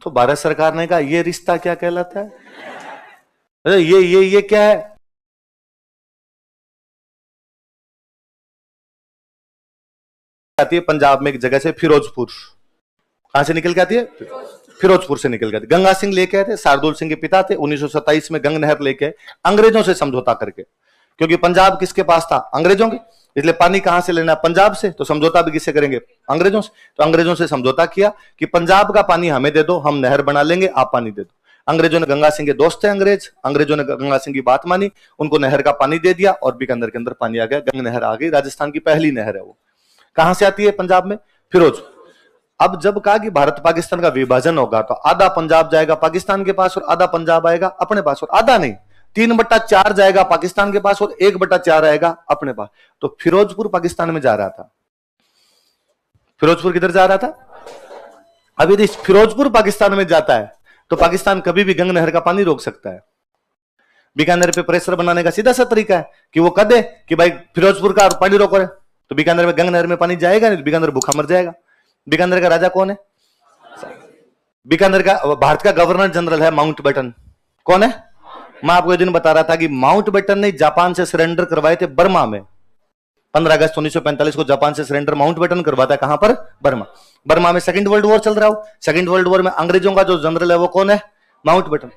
तो भारत सरकार ने कहा ये रिश्ता क्या कहलाता है? अरे ये क्या है? आती है पंजाब में एक जगह से फिरोजपुर। कहां से निकल के आती है? फिरोजपुर से निकल के आती है। गंगा सिंह लेके आए थे, शार्दुल सिंह के पिता थे। 1927 में गंग नहर लेके आए अंग्रेजों से समझौता करके, क्योंकि पंजाब किसके पास था? अंग्रेजों के। इसलिए पानी कहां से लेना? पंजाब से। तो समझौता भी किससे करेंगे? अंग्रेजों से। तो अंग्रेजों से समझौता किया कि पंजाब का पानी हमें दे दो, हम नहर बना लेंगे, आप पानी दे दो। अंग्रेजों ने, गंगा सिंह के दोस्त थे अंग्रेज, अंग्रेजों ने गंगा सिंह की बात मानी, उनको नहर का पानी दे दिया और बीकानेर के अंदर पानी आ गया। गंग नहर आ गई, राजस्थान की पहली नहर है वो। कहां से आती है? पंजाब में, फिरोजपुर। अब जब कहा कि भारत पाकिस्तान का विभाजन होगा तो आधा पंजाब जाएगा पाकिस्तान के पास और आधा पंजाब आएगा अपने पास, और आधा नहीं 3/4 जाएगा पाकिस्तान के पास और 1/4 आएगा अपने पास। तो फिरोजपुर पाकिस्तान में जा रहा था। फिरोजपुर किधर जा रहा था? अब यदि फिरोजपुर पाकिस्तान में जाता है तो पाकिस्तान कभी भी गंग नहर का पानी रोक सकता है। बीकानेर पे प्रेशर बनाने का सीधा सा तरीका है कि वो कह दे कि भाई फिरोजपुर का पानी रोको रे, तो बीकानेर में, गंग नहर में पानी जाएगा नहीं, बीकानेर भूखा मर जाएगा। बीकानेर का राजा कौन है? बीकानेर का, भारत का गवर्नर जनरल है माउंटबेटन। कौन है? मैं आपको ये दिन बता रहा था कि माउंटबेटन ने जापान से सरेंडर करवाए थे बर्मा में। 15 अगस्त 1945 को जापान से सरेंडर माउंटबेटन करवाता है। कहां पर? बर्मा। बर्मा में सेकंड वर्ल्ड वॉर चल रहा हो। सेकंड वर्ल्ड वॉर में अंग्रेजों का जो जनरल है वो कौन है? माउंटबेटन।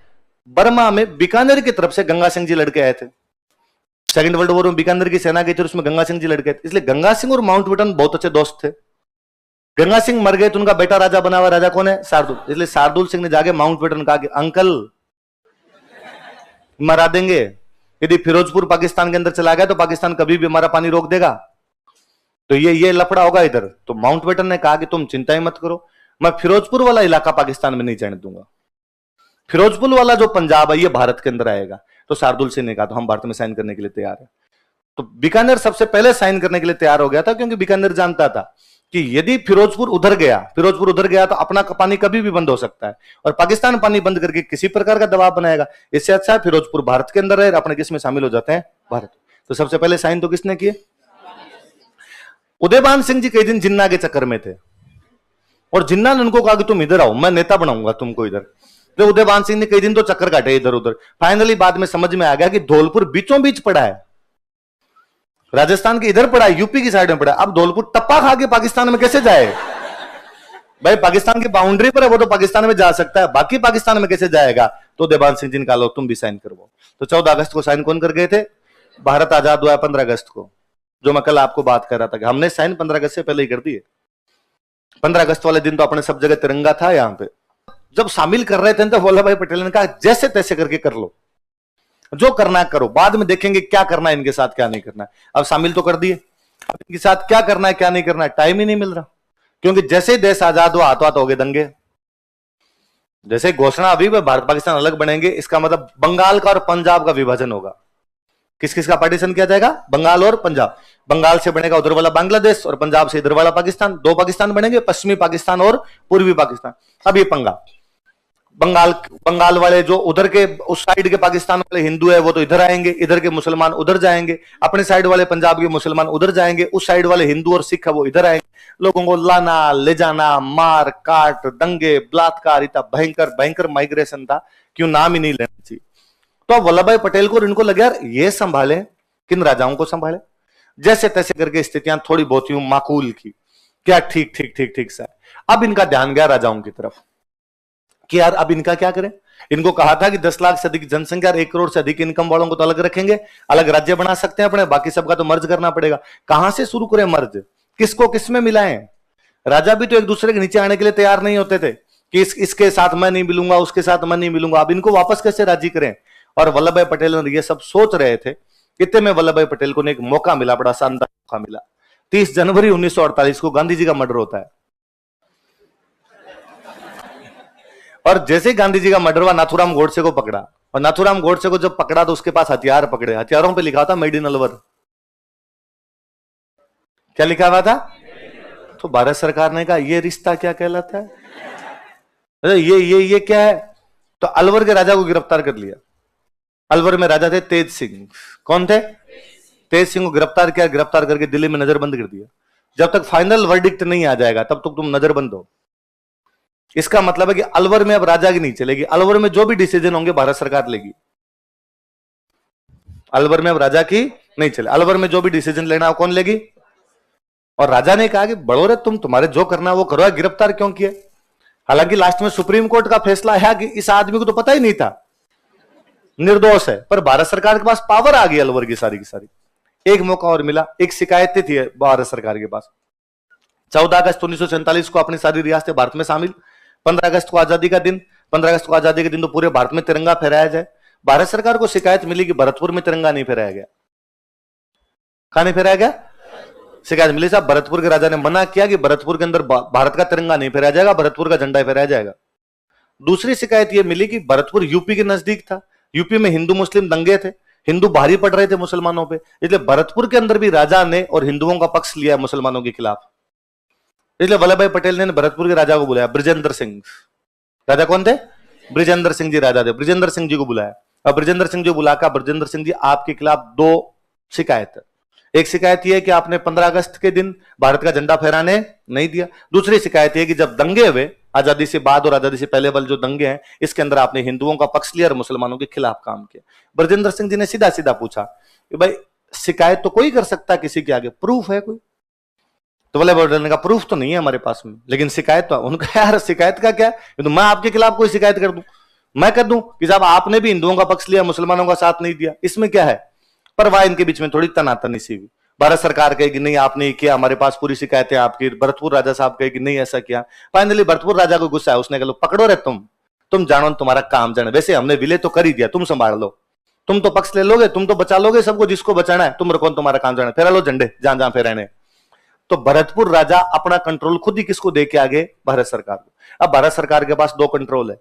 बर्मा में बीकानेर की तरफ से गंगा सिंह जी लड़के आए थे। सेकंड वर्ल्ड वॉर में बीकानेर की सेना गई थी, उसमें गंगा सिंह जी लड़के थे। इसलिए गंगा सिंह और माउंटबेटन बहुत अच्छे दोस्त थे। गंगा सिंह मर गए तो उनका बेटा राजा बना हुआ। राजा कौन है? शार्दुल। इसलिए शार्दुल सिंह ने जाके माउंटबेटन कहा कि अंकल मरा देंगे, यदि फिरोजपुर पाकिस्तान के अंदर चला गया तो पाकिस्तान कभी भी हमारा पानी रोक देगा, तो ये लफड़ा होगा इधर। तो माउंटबेटन ने कहा कि तुम चिंता ही मत करो, मैं फिरोजपुर वाला इलाका पाकिस्तान में नहीं जाने दूंगा। फिरोजपुर वाला जो पंजाब है ये भारत के अंदर आएगा। तो शार्दुल सिंह ने कहा तो हम भारत में साइन करने के लिए तैयार है। तो बीकानेर सबसे पहले साइन करने के लिए तैयार हो गया था, क्योंकि बीकानेर जानता था कि यदि फिरोजपुर उधर गया तो अपना पानी कभी भी बंद हो सकता है और पाकिस्तान पानी बंद करके किसी प्रकार का दबाव बनाएगा। इससे अच्छा है फिरोजपुर भारत के अंदर है, अपने किस में शामिल हो जाते हैं? भारत। तो सबसे पहले साइन तो किसने किए? उदयबान सिंह जी कई दिन जिन्ना के चक्कर में थे और जिन्ना ने उनको कहा कि तुम इधर आओ, मैं नेता बनाऊंगा तुमको इधर। तो उदयबान सिंह ने कई दिन तो चक्कर काटे इधर उधर। फाइनली बाद में समझ में आ गया कि धौलपुर बीचों बीच पड़ा है, राजस्थान के इधर पड़ा है, यूपी की साइड में पड़ा है। अब धौलपुर टप्पा खा के पाकिस्तान में कैसे जाए? भाई पाकिस्तान की बाउंड्री पर है, वो तो पाकिस्तान में जा सकता है, बाकी पाकिस्तान में कैसे जाएगा? तो देवान सिंह जी निकालो, तुम भी साइन करवाओ। तो 14 अगस्त को साइन कौन कर गए थे? भारत आजाद हुआ 15 अगस्त को, जो मैं कल आपको बात कर रहा था कि हमने साइन 15 अगस्त से पहले ही कर दिए। 15 अगस्त वाले दिन तो अपने सब जगह तिरंगा था। यहां पे जब शामिल कर रहे थे तो वल्लभ भाई पटेल ने कहा जैसे तैसे करके कर लो, जो करना है करो, बाद में देखेंगे क्या करना है इनके साथ, क्या नहीं करना है। अब शामिल तो कर दिए, अब इनके साथ क्या करना है क्या नहीं करना है टाइम ही नहीं मिल रहा, क्योंकि जैसे ही देश आजाद हुआ हाथों हाथ हो गए दंगे। जैसे घोषणा अभी भारत पाकिस्तान अलग बनेंगे, इसका मतलब बंगाल का और पंजाब का विभाजन होगा। किस किस का पार्टीशन किया जाएगा? बंगाल और पंजाब। बंगाल से बनेगा उधर वाला बांग्लादेश और पंजाब से इधर वाला पाकिस्तान। दो पाकिस्तान बनेंगे, पश्चिमी पाकिस्तान और पूर्वी पाकिस्तान। अब ये पंगा, बंगाल वाले जो उधर के उस साइड के पाकिस्तान वाले हिंदू है वो तो इधर आएंगे, इधर के मुसलमान उधर जाएंगे, अपने साइड वाले पंजाब के मुसलमान उधर जाएंगे, उस साइड वाले हिंदू और सिख है वो इधर आएंगे। लोगों को लाना ले जाना, मार काट, दंगे, बलात्कार, इतना भयंकर भयंकर माइग्रेशन था, क्यों नाम ही नहीं लेना चाहिए। तो अब वल्लभ भाई पटेल को इनको लगे यार ये संभाले, किन राजाओं को संभाले। जैसे तैसे करके स्थितियां थोड़ी बहुत यूं माकूल की, क्या ठीक ठीक ठीक ठीक सा। अब इनका ध्यान गया राजाओं की तरफ कि यार अब इनका क्या करें। इनको कहा था कि 10 लाख से अधिक जनसंख्या और 1 करोड़ से अधिक इनकम वालों को तो अलग रखेंगे, अलग राज्य बना सकते हैं अपने, बाकी सबका तो मर्ज करना पड़ेगा। कहां से शुरू करें मर्ज, किसको किस में मिलाएं? राजा भी तो एक दूसरे के नीचे आने के लिए तैयार नहीं होते थे कि इसके साथ मैं नहीं मिलूंगा, उसके साथ मैं नहीं मिलूंगा। अब इनको वापस कैसे राजी करें? और वल्लभ भाई पटेल ने ये सब सोच रहे थे। इतने में वल्लभ भाई पटेल को एक मौका मिला, बड़ा शानदार मौका मिला। 30 जनवरी 1948 को गांधी जी का मर्डर होता है और जैसे गांधी जी का मर्डर हुआ नाथूराम गोडसे को पकड़ा, और नाथूराम गोडसे को जब पकड़ा तो उसके पास हथियार पकड़े, हथियारों पे लिखा था मेड इन अलवर। क्या लिखा हुआ था? तो भारत सरकार ने कहा ये रिश्ता क्या कहलाता है? अरे ये क्या है? तो अलवर के राजा को गिरफ्तार कर लिया। अलवर में राजा थे तेज सिंह। कौन थे? तेज सिंह को गिरफ्तार किया, गिरफ्तार करके दिल्ली में नजरबंद कर दिया। जब तक फाइनल वर्डिक्ट नहीं आ जाएगा तब तक तुम नजरबंद हो। इसका मतलब है कि अलवर में अब राजा की नहीं चलेगी, अलवर में जो भी डिसीजन होंगे भारत सरकार लेगी। अलवर में अब राजा की नहीं चले, अलवर में जो भी डिसीजन लेना हो कौन लेगी? और राजा ने कहा कि बड़ो रे तुम, तुम्हारे जो करना वो करो, गिरफ्तार क्यों किए? हालांकि लास्ट में सुप्रीम कोर्ट का फैसला है कि इस आदमी को तो पता ही नहीं था, निर्दोष है, पर भारत सरकार के पास पावर आ गई अलवर की सारी की सारी। एक मौका और मिला, एक शिकायतें थी भारत सरकार के पास। 14 अगस्त 1947 को अपनी सारी रियासतें भारत में शामिल, 15 अगस्त को आजादी का दिन, 15 अगस्त को आजादी के दिन तो पूरे भारत में तिरंगा फहराया जाए। भारत सरकार को शिकायत मिली कि भरतपुर में तिरंगा नहीं फहराया गया। कहां नहीं फहराया गया? शिकायत मिली साहब, भरतपुर के राजा ने मना किया कि भरतपुर के अंदर भारत का तिरंगा नहीं फहराया जाएगा, भरतपुर का झंडा फहराया जाएगा। दूसरी शिकायत यह मिली कि भरतपुर यूपी के नजदीक था, यूपी में हिंदू मुस्लिम दंगे थे, हिंदू भारी पड़ रहे थे मुसलमानों पे, इसलिए भरतपुर के अंदर भी राजा ने और हिंदुओं का पक्ष लिया मुसलमानों के खिलाफ। इसलिए वल्लभ भाई पटेल ने भरतपुर के राजा को बुलाया, ब्रिजेंद्र सिंह। राजा कौन थे? ब्रिजेंद्र सिंह जी राजा थे, ब्रिजेंद्र सिंह जी को बुलाया। और ब्रिजेंद्र सिंह जी बुलाकर, ब्रिजेंद्र सिंह जी आपके खिलाफ दो शिकायत है। एक शिकायत यह है कि आपने 15 अगस्त के दिन भारत का झंडा फहराने नहीं दिया। दूसरी शिकायत यह कि जब दंगे हुए आजादी से बाद और आजादी से पहले वाले जो दंगे हैं, इसके अंदर आपने हिंदुओं का पक्ष लिया और मुसलमानों के खिलाफ काम किया। ब्रजेंद्र सिंह जी ने सीधा सीधा पूछा कि भाई शिकायत तो कोई कर सकता है किसी के आगे, प्रूफ है कोई? तो वल्लभ भाई पटेल ने कहा प्रूफ तो नहीं है हमारे पास में, लेकिन शिकायत तो। उनका यार शिकायत का क्या है, तो मैं आपके खिलाफ कोई शिकायत कर दूं, मैं कर दूं कि साहब आपने भी हिंदुओं का पक्ष लिया, मुसलमानों का साथ नहीं दिया, इसमें क्या है? पर वह इनके बीच में थोड़ी तनातनी सी हुई। भारत सरकार कहेगी नहीं आपने किया, हमारे पास पूरी शिकायतें आपकी। भरतपुर राजा साहब कहेगी नहीं ऐसा किया। फाइनली भरतपुर राजा को गुस्सा है, उसने कहा पकड़ो रे तुम जानो तुम्हारा काम जाने, वैसे हमने विलय तो कर ही दिया, तुम संभाल लो, तुम तो पक्ष ले लोगे, तुम तो बचा लोगे सबको, जिसको बचाना है, तुम रखो तुम्हारा काम जाने, फेरा लो झंडे जहां जहां फहराने। तो भरतपुर राजा अपना कंट्रोल खुद ही किसको दे के आगे? भारत सरकार को। अब भारत सरकार के पास दो कंट्रोल है,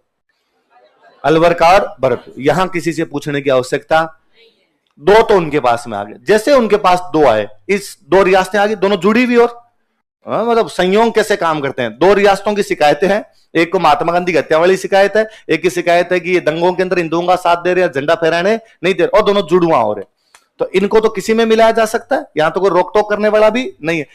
अलवर का और भरतपुर। यहां किसी से पूछने की आवश्यकता, दो तो उनके पास में आ गए। जैसे उनके पास दो आए, इस दो रियासतें आ गई, दोनों जुड़ी हुई, और मतलब संयोग कैसे काम करते हैं। दो रियासतों की शिकायतें हैं, एक को महात्मा गांधी की हत्या वाली शिकायत है, एक की शिकायत है कि ये दंगों के अंदर हिंदुओं का साथ दे रहे हैं, झंडा फहराने नहीं दे रहे, और दोनों जुड़वा हो रहे। तो इनको तो किसी में मिलाया जा सकता है, यहां तो कोई रोक टोक करने वाला भी नहीं है।